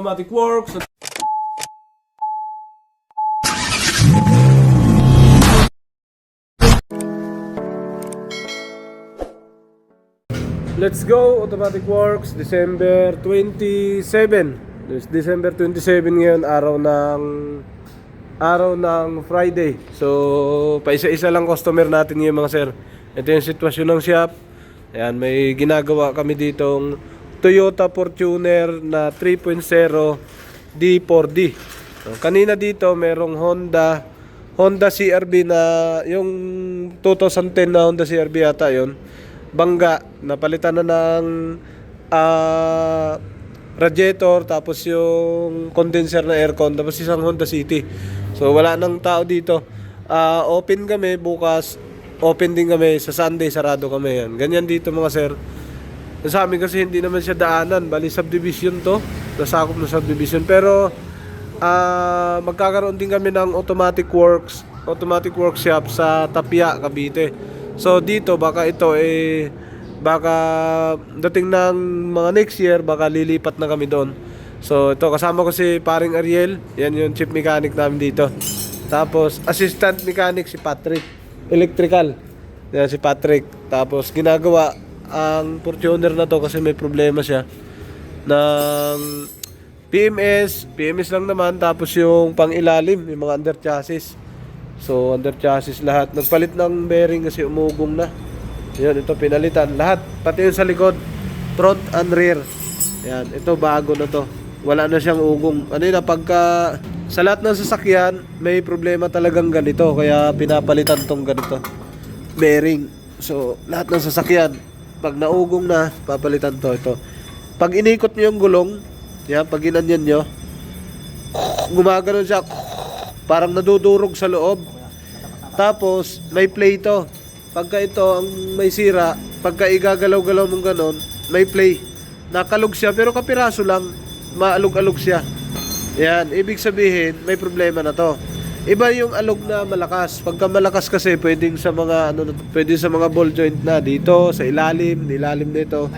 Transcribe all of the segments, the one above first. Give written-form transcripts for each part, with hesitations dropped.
Automatic works. Let's go, Automatic Works, December 27. December 27 ngayon, araw ng Friday. So, paisa-isa lang customer natin ngayon mga sir. Ito yung sitwasyon ng shop. Ayan, may ginagawa kami ditong Toyota Fortuner na 3.0 D4D. So, kanina dito merong Honda CRV na yung 2010 na Honda CRV yata yon. Bangga, napalitan na ng radiator, tapos yung condenser na aircon, tapos isang Honda City. So wala nang tao dito. Open kami bukas, open din kami sa Sunday, sarado kami yan. Ganyan dito mga sir. Sa amin kasi hindi naman siya daanan, bali subdivision to, nasakop na subdivision. Pero magkakaroon din kami ng automatic workshop sa Tapia, Cavite. So dito baka ito baka dating ng mga next year baka lilipat na kami doon. So ito kasama ko si paring Ariel, yan yung chief mechanic namin dito. Tapos assistant mechanic si Patrick, electrical. Yan si Patrick. Tapos ginagawa ang Fortuner na to kasi may problema siya ng PMS lang naman, tapos yung pang-ilalim, yung mga under chassis. So under chassis lahat. Nagpalit ng bearing kasi umugong na. Yan, ito pinalitan lahat, pati yung sa likod, front and rear. Yan, ito bago na to. Wala na siyang ugong. Ano yun, pagka sa lahat ng sasakyan may problema talagang ganito, kaya pinapalitan tong ganito bearing. So lahat ng sasakyan pag naugong na, papalitan to. Ito, pag inikot nyo yung gulong, yan, pag ginanyan nyo, gumagano siya, parang nadudurog sa loob. Tapos may play to. Pagka ito ang may sira, pagka igagalaw-galaw mong ganon, may play. Nakalog siya pero kapiraso lang, maalog-alog siya. Yan, ibig sabihin may problema na to. Iba yung alog na malakas. Pagka malakas kasi pwedeng sa mga ball joint na dito sa ilalim nito.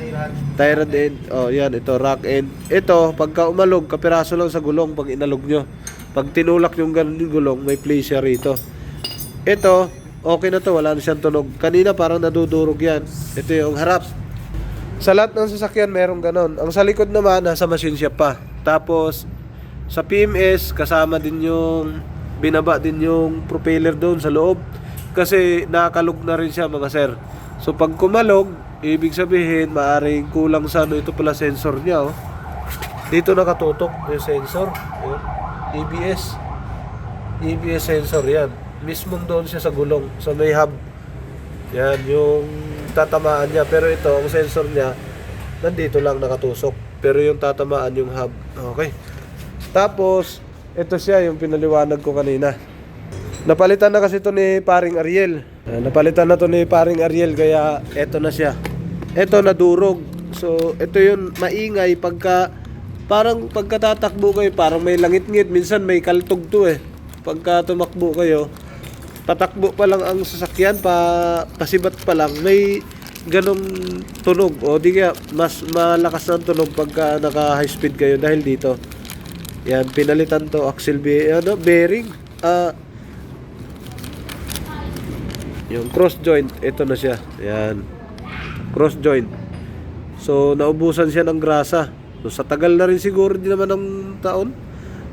Tie rod end. Oh, yan, ito rack end. Ito pagka umalog, kapiraso lang sa gulong pag inalog nyo. Pag tinulak yung ganun yung gulong, may play siya rito. Ito, okay na to, wala na siyang tunog. Kanina parang nadudurog yan. Ito yung harap. Sa lahat ng sasakyan merong ganon. Ang sa likod naman, nasa machine shop pa. Tapos, sa PMS, kasama din yung, binaba din yung propeller doon sa loob. Kasi nakalog na rin siya mga sir. So pag kumalog, ibig sabihin, maaring kulang sa ano, ito pala sensor niya. Oh. Dito nakatutok yung sensor. Yun. EBS sensor yan. Mismong doon siya sa gulong, sa may hub. Yan yung tatamaan niya. Pero ito, ang sensor niya nandito lang nakatusok, pero yung tatamaan yung hub. Okay. Tapos ito siya yung pinaliwanag ko kanina. Napalitan na kasi ito ni paring Ariel. Napalitan na to ni paring Ariel, kaya ito na siya. Ito nadurog. So ito yung maingay parang pagkatatakbo kayo, parang may langit-ngit. Minsan may kaltog to eh. Pagka tumakbo kayo, patakbo pa lang ang sasakyan, pasibat pa lang, may ganong tunog. O di kaya, mas malakas ng tunog pagka naka high speed kayo dahil dito. Yan, pinalitan to, axle bearing. Yung cross joint, ito na siya. Yan, cross joint. So, naubusan siya ng grasa. So, sa tagal na rin siguro, di naman ng taon.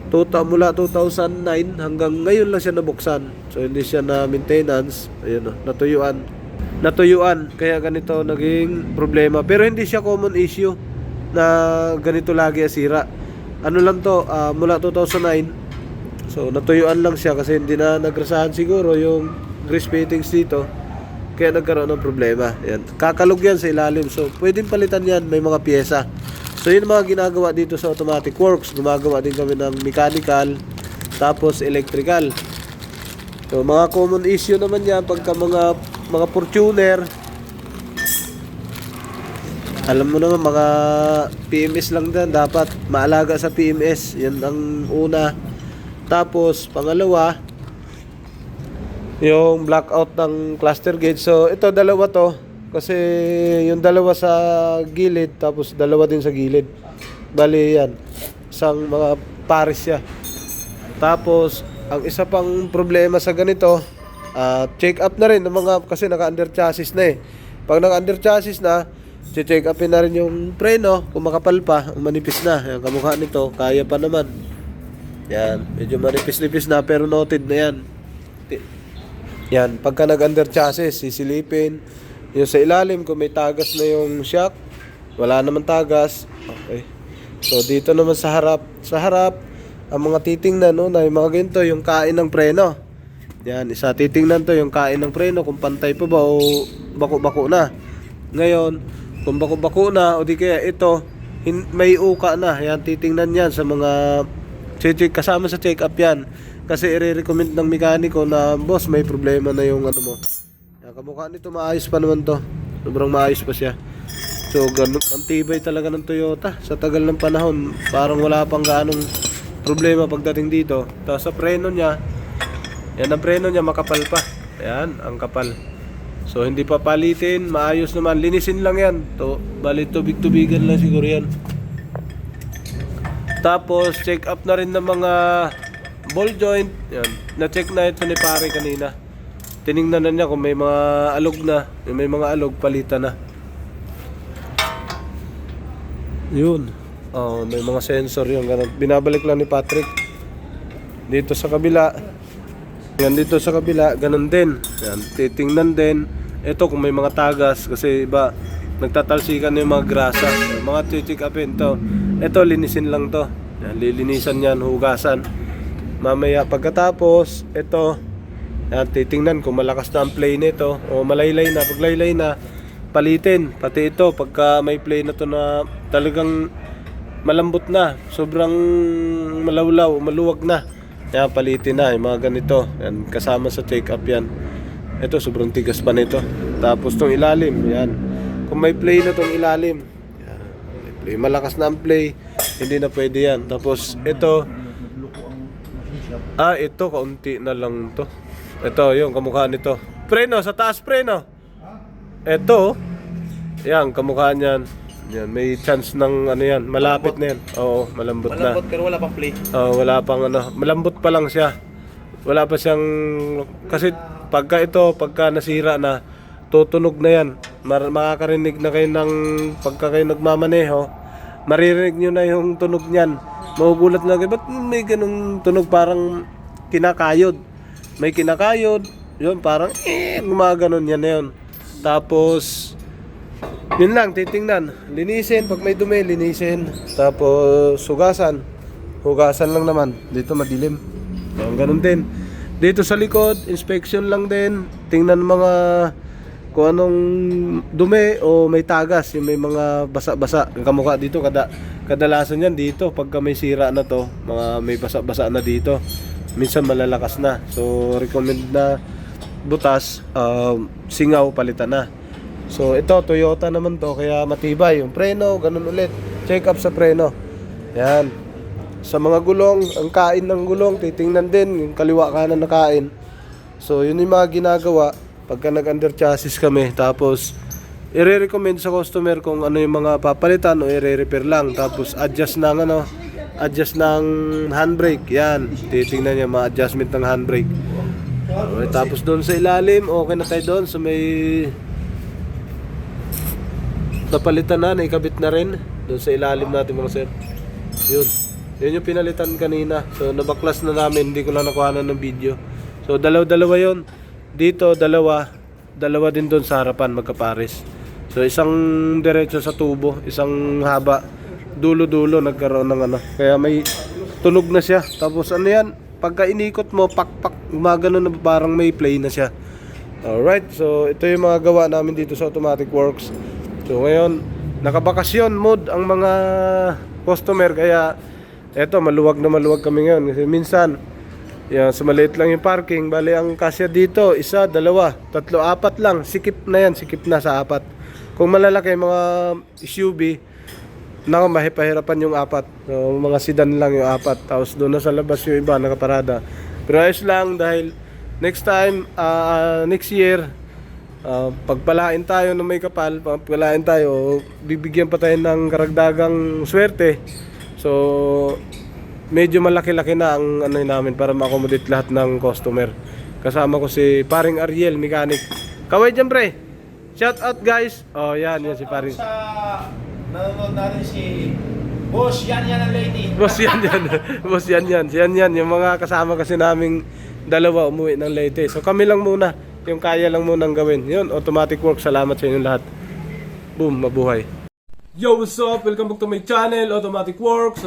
Mula 2009 hanggang ngayon lang siya nabuksan. So, hindi siya na maintenance. Ayun, natuyuan. Kaya ganito naging problema. Pero hindi siya common issue na ganito lagi asira. Ano lang to, mula 2009. So, natuyuan lang siya kasi hindi na nagrasahan siguro yung grease fittings dito. Kaya nagkaroon ng problema. Yan. Kakalog yan sa ilalim. So, pwedeng palitan yan. May mga pyesa. So yun mga ginagawa dito sa Automatic Works. Gumagawa din kami ng mechanical, tapos electrical. So mga common issue naman yan pagka mga Fortuner. Alam mo naman, mga PMS lang din. Dapat maalaga sa PMS. Yan ang una. Tapos pangalawa, yung blackout ng cluster gauge. So ito, dalawa to. Kasi yung dalawa sa gilid, tapos dalawa din sa gilid. Bali yan. isang mga pares siya. Tapos ang isa pang problema sa ganito, check up na rin ng mga, kasi naka-under chassis na eh. Pag naka-under chassis na, check upin na rin yung preno, kung makapal pa, manipis na. Yan, kamukha nito, kaya pa naman. Yan, medyo manipis-nipis na pero noted na yan. Yan, pagka nag-under chassis, sisilipin. Yung sa ilalim, kung may tagas na yung shock, wala naman tagas. Okay. So dito naman sa harap, ang mga titingnan, no, na yung mga ganito, yung kain ng preno. Yan, isa titingnan to, yung kain ng preno, kung pantay pa ba o bako-bako na. Ngayon, kung bako-bako na, o di kaya ito, may uka na. Yan, titingnan yan sa mga kasama sa check-up yan. Kasi i-recommend ng mekaniko na, boss, may problema na yung ano mo. Yan, kamukha nito, maayos pa naman to. Sobrang maayos pa siya. So, ganun, ang tibay talaga ng Toyota. Sa tagal ng panahon, parang wala pang gaanong problema pagdating dito. Tapos sa preno niya, yan ang preno niya, makapal pa. Ayan, ang kapal. So hindi pa palitin, maayos naman. Linisin lang yan. Bali tubig-tubigan lang siguro yan. Tapos check up na rin ng mga ball joint. Yan, na-check na ito ni pare kanina. Tiningnan na niya kung may mga alog na. Yung may mga alog, palitan na. Yun. Oh, may mga sensor yung ganun. Binabalik lang ni Patrick. Dito sa kabila. Yan, dito sa kabila, ganun din. Yan, titingnan din. Ito kung may mga tagas kasi iba nagtatalsikan yung mga grasa. Yung mga check upin to. Ito linisin lang to. Yan, lilinisan yan, hugasan. Mamaya pagkatapos, ito yan, titingnan kung malakas na ang play nito o malaylay na. Pag laylay na, palitin. Pati ito, pagka may play na to na talagang malambot na, sobrang malawlaw, maluwag na, yan, palitin na, yung mga ganito. Yan, kasama sa check up yan. Ito, sobrang tigas pa nito. Tapos tong ilalim, yan. Kung may play na tong ilalim, yan, may play, malakas na ang play, hindi na pwede yan. Tapos ito, ito, kaunti na lang to. Ito, yung kamukha nito. Preno, sa taas preno. Ito, yan, kamukha niyan. Yan, may chance ng ano yan, malapit na yan. Oo, malambot na. Malambot pero wala pang play. Oo, wala pang ano, malambot pa lang siya. Wala pa siyang, kasi pagka nasira na, tutunog na yan. Makakarinig na kayo ng, pagka kayo nagmamaneho, maririnig nyo na yung tunog niyan. Magugulat na kayo, ba't may ganung tunog parang kinakayod? May kinakayod, yun parang gumaganon yan na yun. Tapos, yun lang, titingnan. Linisin, pag may dumi, linisin. Tapos, hugasan. Hugasan lang naman. Dito madilim. Ganun din. Dito sa likod, inspection lang din. Tingnan mga kung anong dumi o may tagas. Yung may mga basa-basa. Yung kamukha dito, kadalasan yan dito. Pagka may sira na to, mga may basa-basa na dito. Minsan malalakas na. So, recommend na butas, singaw, palitan na. So ito Toyota naman to, kaya matibay yung preno, ganun ulit. Check up sa preno. Yan. Sa mga gulong, ang kain ng gulong, titingnan din yung kaliwa kanan na kain. So yun yung mga ginagawa pagka nag-under chassis kami. Tapos i-recommend sa customer kung ano yung mga papalitan o i-repair lang. Tapos adjust ng handbrake. Yan. Titingnan niya mga adjustment ng handbrake. Okay, tapos doon sa ilalim, okay na tayo doon. So may napalitan na, naikabit na rin doon sa ilalim natin mga sir. Yun yung pinalitan kanina. So nabaklas na namin, hindi ko na nakuhanan ng video. So dalawa yon. Dito dalawa din doon sa harapan, magkapares. So isang diretso sa tubo, isang haba, dulo-dulo nagkaroon ng ano. Kaya may tunog na siya. Tapos ano yan, pagka inikot mo, pak-pak, gumagano na parang may play na siya. Alright, so ito yung mga gawa namin dito sa Automatic Works. So ngayon, nakabakasyon mode ang mga customer, kaya eto maluwag na maluwag kami ngayon kasi minsan yan, sa maliit lang yung parking, bali ang kasya dito, 1, 2, 3, 4 lang, sikip na yan, sikip na sa 4. Kung malalaki mga SUV, mahirapan yung 4. So mga sedan lang yung 4, tapos doon na sa labas yung iba nakaparada. Pero ayos lang dahil next time, next year, pagpalain tayo ng may kapal, pagpalain tayo, bibigyan pa tayo ng karagdagang swerte. So, medyo malaki-laki na ang ano namin para ma-accommodate lahat ng customer. Kasama ko si paring Ariel, mechanic. Kaway dyan, pre. Shout out, guys. Oh, yan si paring. Sa nanonood natin si Boss yan ang lady. Boss yan. Boss yan. Yung mga kasama kasi naming dalawa umuwi ng Leyte. So kami lang muna. Yung kaya lang munang gawin. Yun, Automatic Works. Salamat sa inyong lahat. Boom, mabuhay. Yo, what's up? Welcome back to my channel, Automatic Works.